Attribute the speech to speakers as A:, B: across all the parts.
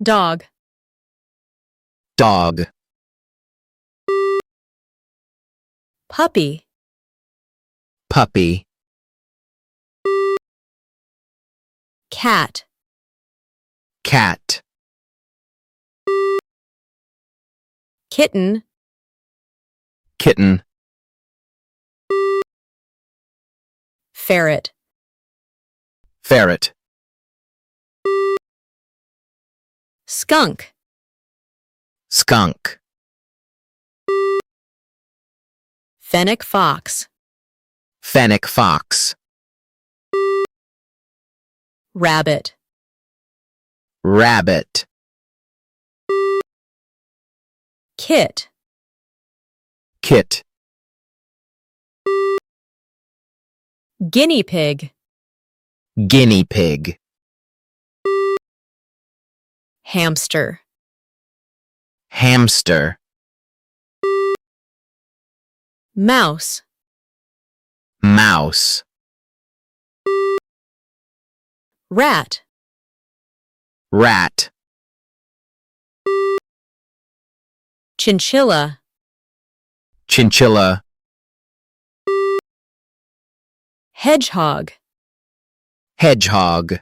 A: Dog.
B: Dog.
A: Puppy.
B: Puppy.
A: Cat.
B: Cat.
A: Kitten.
B: Kitten.
A: Ferret.
B: Ferret.
A: Skunk.
B: Skunk.
A: Fennec fox.
B: Fennec fox.
A: Rabbit.
B: Rabbit.
A: Kit.
B: Kit.
A: Guinea pig.
B: Guinea pig.
A: Hamster.
B: Hamster.
A: Mouse.
B: Mouse.
A: Rat.
B: Rat.
A: Chinchilla.
B: Chinchilla.
A: Hedgehog.
B: Hedgehog.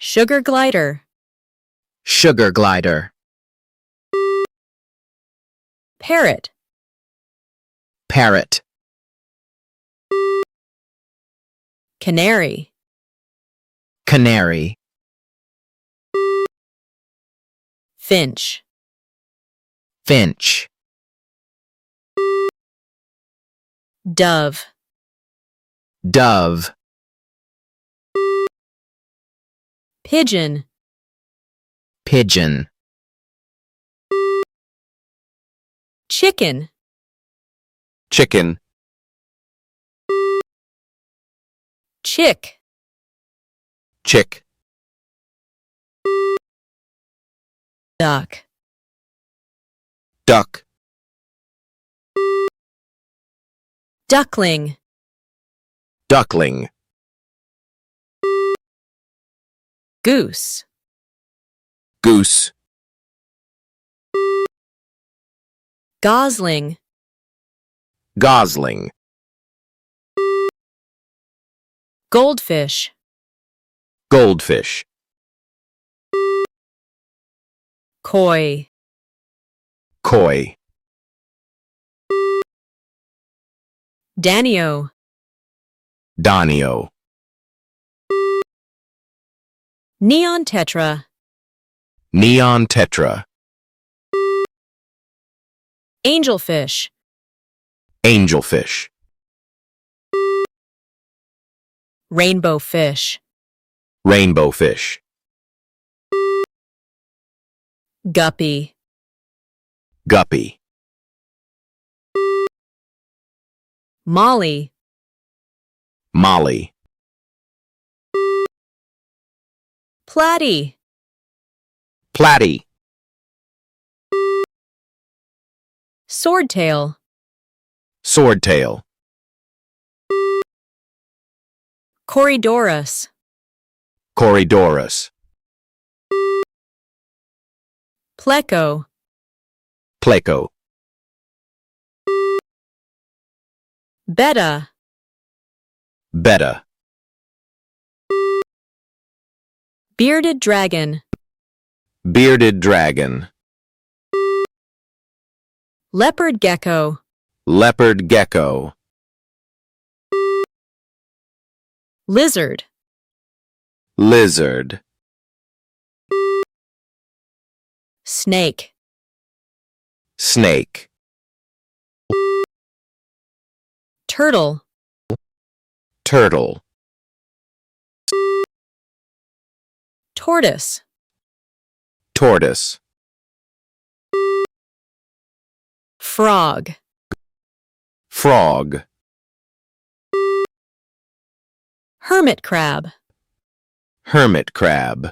A: Sugar glider.
B: Sugar glider.
A: Parrot.
B: Parrot.
A: Canary.
B: Canary.
A: Finch.
B: Finch.
A: Dove.
B: Dove.
A: Pigeon.
B: Pigeon.
A: Chicken.
B: Chicken.
A: Chick.
B: Chick.
A: Duck.
B: Duck.
A: Duckling.
B: Duckling.
A: Goose.
B: Goose.
A: Gosling.
B: Gosling.
A: Goldfish.
B: Goldfish.
A: Koi.
B: Koi.
A: Danio.
B: Danio.
A: Neon tetra.
B: Neon tetra.
A: Angelfish.
B: Angelfish.
A: Rainbowfish.
B: Rainbowfish.
A: Guppy.
B: Guppy.
A: Molly.
B: Molly.
A: Platy.
B: Platy.
A: Swordtail.
B: Swordtail.
A: Corydoras.
B: Corydoras.
A: Pleco.
B: Pleco.
A: Betta.
B: Betta.
A: Bearded dragon.
B: Bearded dragon.
A: Leopard gecko.
B: Leopard gecko.
A: Lizard.
B: Lizard.
A: Snake.
B: Snake.
A: Turtle.
B: Turtle.
A: Tortoise.
B: Tortoise.
A: Frog.
B: Frog.
A: Hermit crab.
B: Hermit crab.